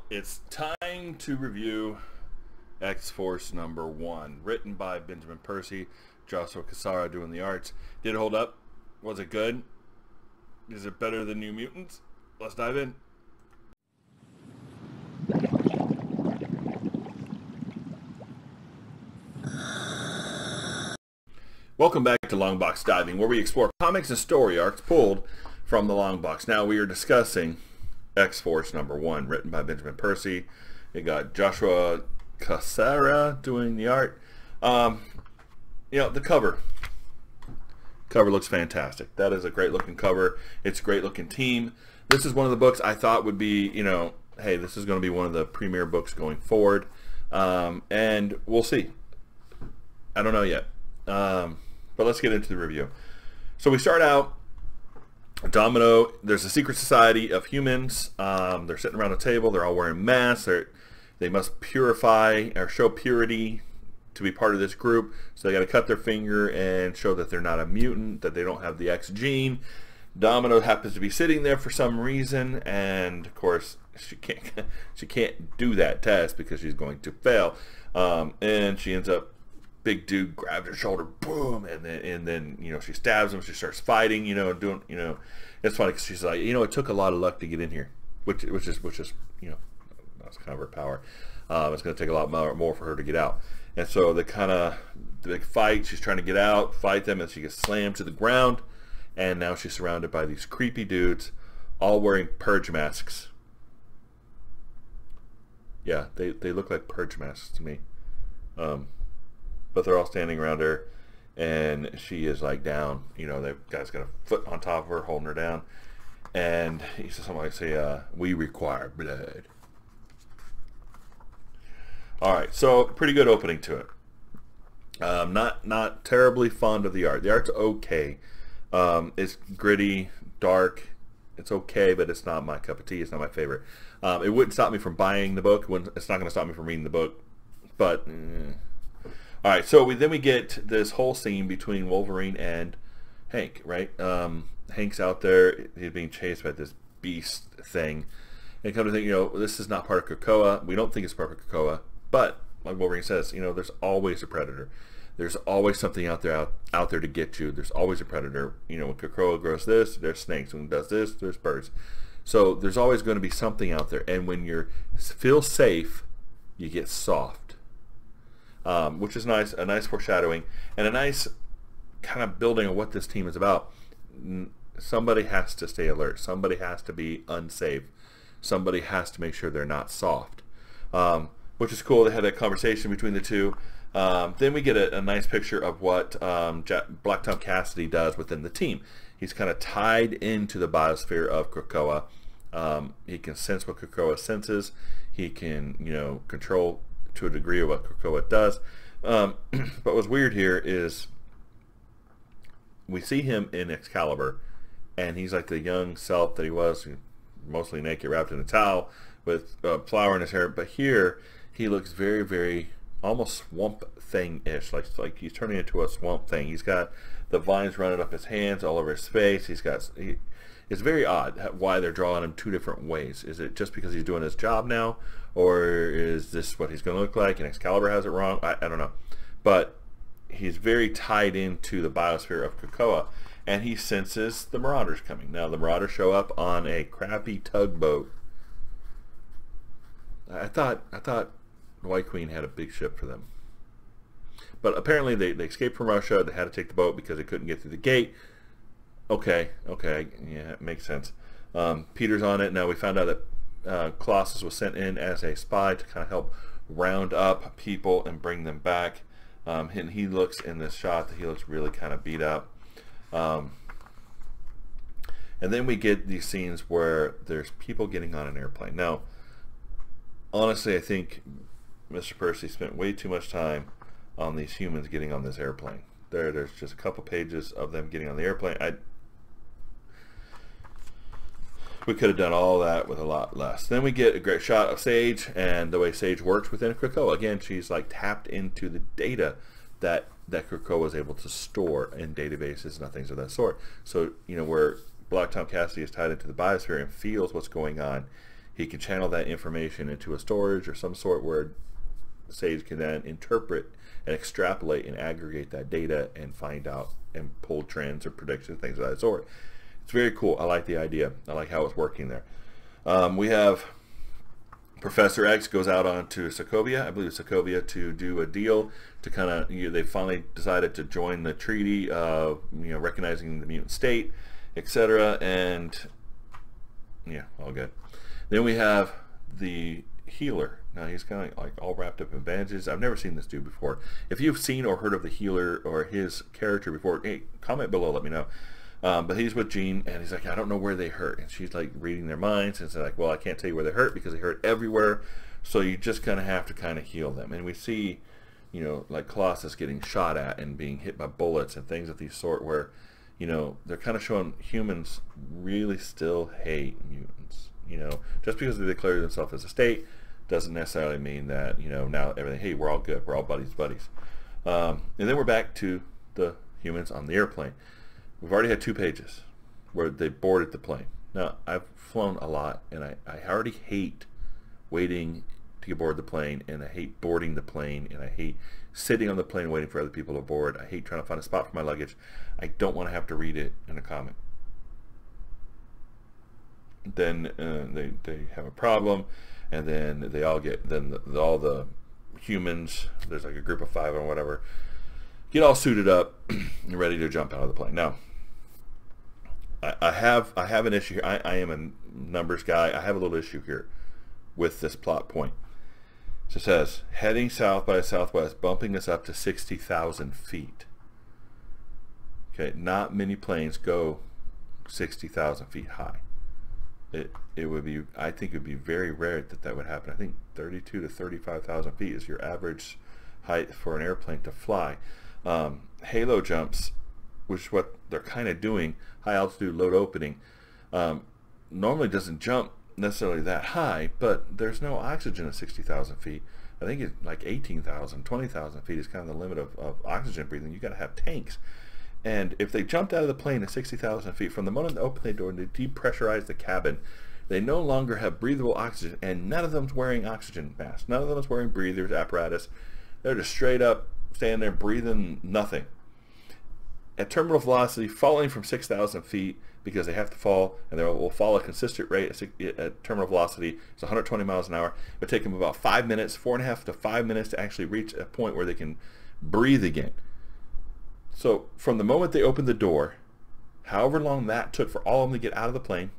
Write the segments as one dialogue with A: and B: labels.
A: It's time to review X-Force #1, written by Benjamin Percy, Joshua Cassara doing the arts. Did it hold up? Was it good? Is it better than New Mutants? Let's dive in. Welcome back to Longbox Diving, where we explore comics and story arcs pulled from the long box. Now we are discussing X-Force #1, written by Benjamin Percy. You got Joshua Cassara doing the art. The cover looks fantastic. That is a great looking cover. It's a great looking team. This is one of the books I thought would be, hey, this is going to be one of the premier books going forward. And we'll see. I don't know yet. But let's get into the review. So we start out, Domino, there's a secret society of humans. They're sitting around a table. They're all wearing masks. They must purify or show purity to be part of this group. So they got to cut their finger and show that they're not a mutant, that they don't have the X gene. Domino happens to be sitting there for some reason, and of course she can't do that test because she's going to fail. And she ends up, big dude grabs her shoulder, boom, and then she stabs him. She starts fighting, it's funny because she's like, it took a lot of luck to get in here, which is that's kind of her power. It's going to take a lot more for her to get out. And so the big fight, she's trying to get out, fight them, and she gets slammed to the ground. And now she's surrounded by these creepy dudes, all wearing purge masks. Yeah, they look like purge masks to me. But they're all standing around her, and she is like down. The guy's got a foot on top of her, holding her down. And he says something like, we require blood. Alright, so pretty good opening to it. Not terribly fond of the art. The art's okay. It's gritty, dark. It's okay, but it's not my cup of tea. It's not my favorite. It wouldn't stop me from buying the book. It's not going to stop me from reading the book. But, alright, so we get this whole scene between Wolverine and Hank, right? Hank's out there. He's being chased by this beast thing. And come to think, this is not part of Krakoa. We don't think it's part of Krakoa. But, like Wolverine says, there's always a predator. There's always something out there to get you. There's always a predator. When Krakoa grows this, there's snakes. When it does this, there's birds. So there's always going to be something out there. And when you feel safe, you get soft. Which is nice, a nice foreshadowing, and a nice kind of building of what this team is about. Somebody has to stay alert. Somebody has to be unsafe. Somebody has to make sure they're not soft. Which is cool. They had that conversation between the two. Then we get a nice picture of what Black Tom Cassidy does within the team. He's kind of tied into the biosphere of Krakoa. He can sense what Krakoa senses. He can, control to a degree of what Krakoa does. But what's weird here is we see him in Excalibur, and he's like the young self that he was, mostly naked, wrapped in a towel with flour in his hair. But here he looks very, very almost Swamp Thing-ish, like he's turning into a Swamp Thing. He's got the vines running up his hands, all over his face. It's very odd why they're drawing him two different ways. Is it just because he's doing his job now, or is this what he's going to look like and Excalibur has it wrong? I don't know. But he's very tied into the biosphere of Krakoa, and he senses the Marauders coming. Now the Marauders show up on a crappy tugboat. I thought the White Queen had a big ship for them. But apparently they escaped from Russia. They had to take the boat because they couldn't get through the gate. Okay, yeah, it makes sense. Peter's on it. Now we found out that Colossus was sent in as a spy to kind of help round up people and bring them back. And he looks in this shot that he looks really kind of beat up. And then we get these scenes where there's people getting on an airplane. Now, honestly, I think Mr. Percy spent way too much time on these humans getting on this airplane. There's just a couple pages of them getting on the airplane. We could have done all that with a lot less. Then we get a great shot of Sage and the way Sage works within Krakoa. Again, she's like tapped into the data that Krakoa was able to store in databases and things of that sort. So, where Black Tom Cassidy is tied into the biosphere and feels what's going on, he can channel that information into a storage or some sort where Sage can then interpret and extrapolate and aggregate that data and find out and pull trends or predictions, things of that sort. It's very cool. I like the idea. I like how it's working there. We have Professor X goes out onto Sokovia, I believe Sokovia, to do a deal to kind of, they finally decided to join the treaty of, recognizing the mutant state, etc. And yeah, all good. Then we have the healer. Now he's kind of like all wrapped up in bandages. I've never seen this dude before. If you've seen or heard of the healer or his character before, hey, comment below, let me know. But he's with Jean, and he's like, I don't know where they hurt. And she's like reading their minds, and it's like, well, I can't tell you where they hurt because they hurt everywhere. So you just kind of have to kind of heal them. And we see, like Colossus getting shot at and being hit by bullets and things of these sort where, they're kind of showing humans really still hate mutants. Just because they declare themselves as a state doesn't necessarily mean that, now everything, hey, we're all good, we're all buddies. And then we're back to the humans on the airplane. We've already had 2 pages where they boarded the plane. Now, I've flown a lot, and I already hate waiting to get aboard the plane, and I hate boarding the plane, and I hate sitting on the plane waiting for other people to board. I hate trying to find a spot for my luggage. I don't want to have to read it in a comment. Then they have a problem, and then they all get, all the humans, there's like a group of 5 or whatever, get all suited up and ready to jump out of the plane. Now, I have an issue here. I am a numbers guy. I have a little issue here with this plot point. So it says, heading south by southwest, bumping us up to 60,000 feet. Okay, not many planes go 60,000 feet high. It would be, I think it would be very rare that would happen. I think 32 to 35,000 feet is your average height for an airplane to fly. Halo jumps, which is what they're kind of doing, high altitude load opening, normally doesn't jump necessarily that high, but there's no oxygen at 60,000 feet. I think it's like 18,000, 20,000 feet is kind of the limit of oxygen breathing. You got to have tanks. And if they jumped out of the plane at 60,000 feet, from the moment they open the door and they depressurize the cabin, they no longer have breathable oxygen, and none of them's wearing oxygen masks. None of them is wearing breathers, apparatus. They're just straight up standing there breathing nothing. At terminal velocity, falling from 6,000 feet, because they have to fall, and they will fall a consistent rate at terminal velocity. It's 120 miles an hour. It would take them about 5 minutes, 4.5 to 5 minutes to actually reach a point where they can breathe again. So from the moment they opened the door, however long that took for all of them to get out of the plane,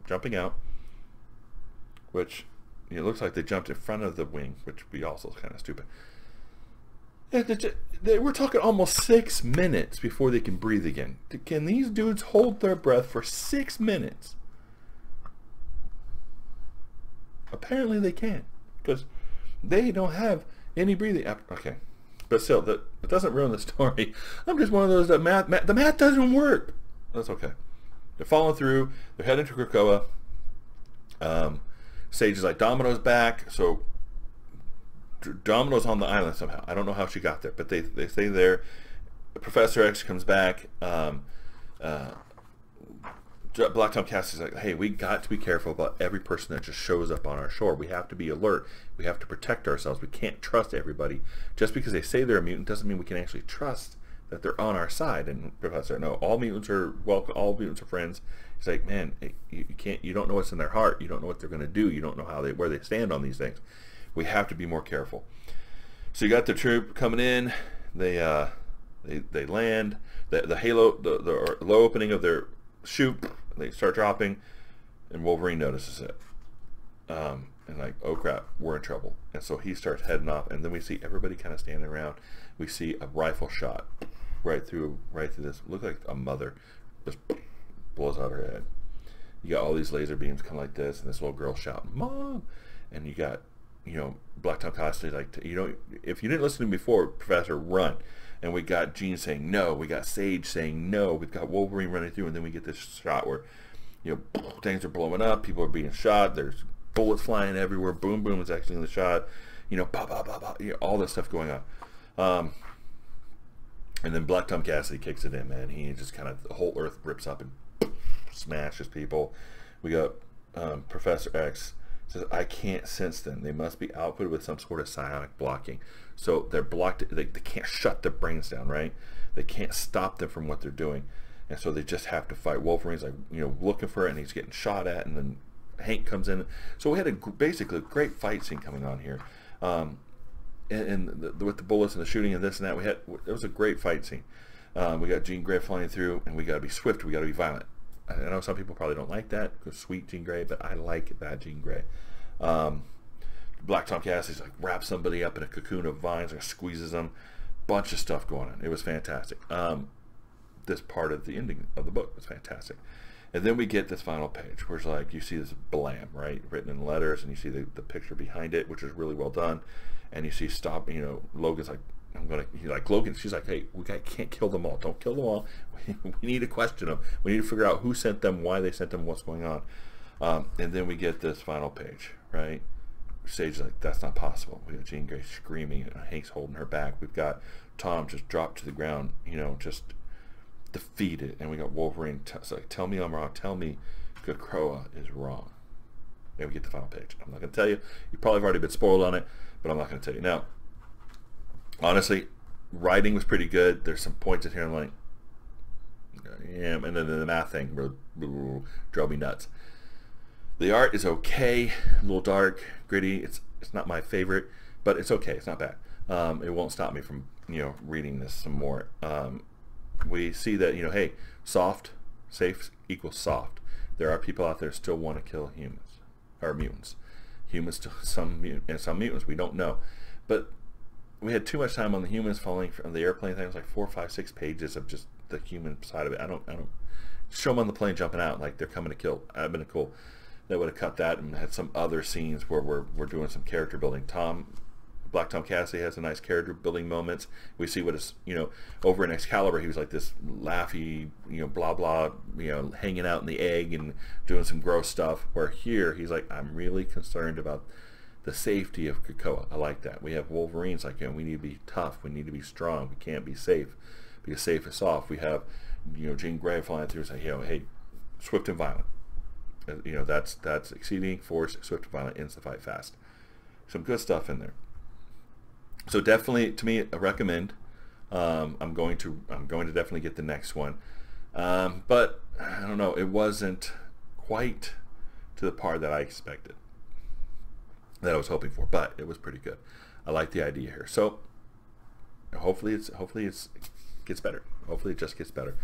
A: jumping out, which it looks like they jumped in front of the wing, which would be also kind of stupid. We're talking almost 6 minutes before they can breathe again. Can these dudes hold their breath for 6 minutes? Apparently they can, because they don't have any breathing. Okay, but still, it doesn't ruin the story. I'm just one of those that the math doesn't work. That's okay. They're following through. They're heading to Krakoa. Sage is like, Domino's back, so Domino's on the island somehow. I don't know how she got there, but they stay there. Professor X comes back. Black Tom Cassidy's like, hey, we got to be careful about every person that just shows up on our shore. We have to be alert. We have to protect ourselves. We can't trust everybody. Just because they say they're a mutant doesn't mean we can actually trust that they're on our side. And Professor, no, all mutants are welcome. All mutants are friends. He's like, man, you don't know what's in their heart. You don't know what they're going to do. You don't know where they stand on these things. We have to be more careful. So you got the troop coming in. They land. The halo, the low opening of their chute, they start dropping, and Wolverine notices it. And like, oh crap, we're in trouble. And so he starts heading off, and then we see everybody kind of standing around. We see a rifle shot right through this. Look like a mother just blows out her head. You got all these laser beams coming like this, and this little girl shouting, "Mom!" And you got, Black Tom Cassidy like, if you didn't listen to me before, Professor, run. And we got Jean saying no. We got Sage saying no. We've got Wolverine running through, and then we get this shot where, things are blowing up. People are being shot. There's bullets flying everywhere. Boom, boom is actually in the shot. Bah, bah, bah, bah, all this stuff going on. And then Black Tom Cassidy kicks it in, man. He just kind of, the whole earth rips up and smashes people. We got Professor X Says, I can't sense them. They must be outputted with some sort of psionic blocking. So they're blocked. They can't shut their brains down, right? They can't stop them from what they're doing. And so they just have to fight. Wolverine's like, looking for it, and he's getting shot at, and then Hank comes in. So we had basically a great fight scene coming on here. With the bullets and the shooting and this and that, it was a great fight scene. We got Jean Grey flying through, and we got to be swift. We got to be violent. I know some people probably don't like that, because sweet Jean Grey, but I like that Jean Grey. Black Tom Cassidy's like wraps somebody up in a cocoon of vines or squeezes them. Bunch of stuff going on. It was fantastic. This part of the ending of the book was fantastic. And then we get this final page where it's like you see this blam, right, written in letters, and you see the picture behind it, which is really well done. And you see Logan's like, Logan, she's like, hey, can't kill them all. Don't kill them all. We need to question them. We need to figure out who sent them, why they sent them, what's going on. And then we get this final page, right? Sage's like, that's not possible. We got Jean Grey screaming, and Hank's holding her back. We've got Tom just dropped to the ground, just defeated. And we got Wolverine like, tell me I'm wrong. Tell me Krakoa is wrong. And we get the final page. I'm not going to tell you. You probably have already been spoiled on it, but I'm not going to tell you. Now, honestly, writing was pretty good. There's some points in here I'm like, yeah, and then the math thing drove me nuts. The art is okay, a little dark, gritty. It's not my favorite, but it's okay. It's not bad. It won't stop me from reading this some more. We see that hey, soft, safe equals soft. There are people out there still want to kill humans or mutants. Humans, some mutants we don't know, but we had too much time on the humans falling from the airplane thing. It was like 4, 5, 6 pages of just the human side of it. I don't show them on the plane jumping out like they're coming to kill. That'd been cool. They would have cut that and had some other scenes where we're doing some character building. Black Tom Cassidy has a nice character building moments. We see what is over in Excalibur, he was like this laughy, blah blah, hanging out in the egg and doing some gross stuff. Where here he's like, I'm really concerned about the safety of Krakoa. I like that. We have Wolverine's like, we need to be tough. We need to be strong. We can't be safe because safe is soft. We have Jean Grey flying through and say, hey, swift and violent. That's exceeding force, swift and violent, ends the fight fast. Some good stuff in there. So definitely, to me, a recommend. I'm going to definitely get the next one, but I don't know. It wasn't quite to the part that I expected, that I was hoping for, but it was pretty good. I like the idea here. So hopefully it gets better. Hopefully it just gets better.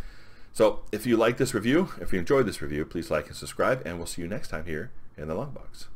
A: So if you like this review, if you enjoyed this review, please like and subscribe, and we'll see you next time here in the Long Box.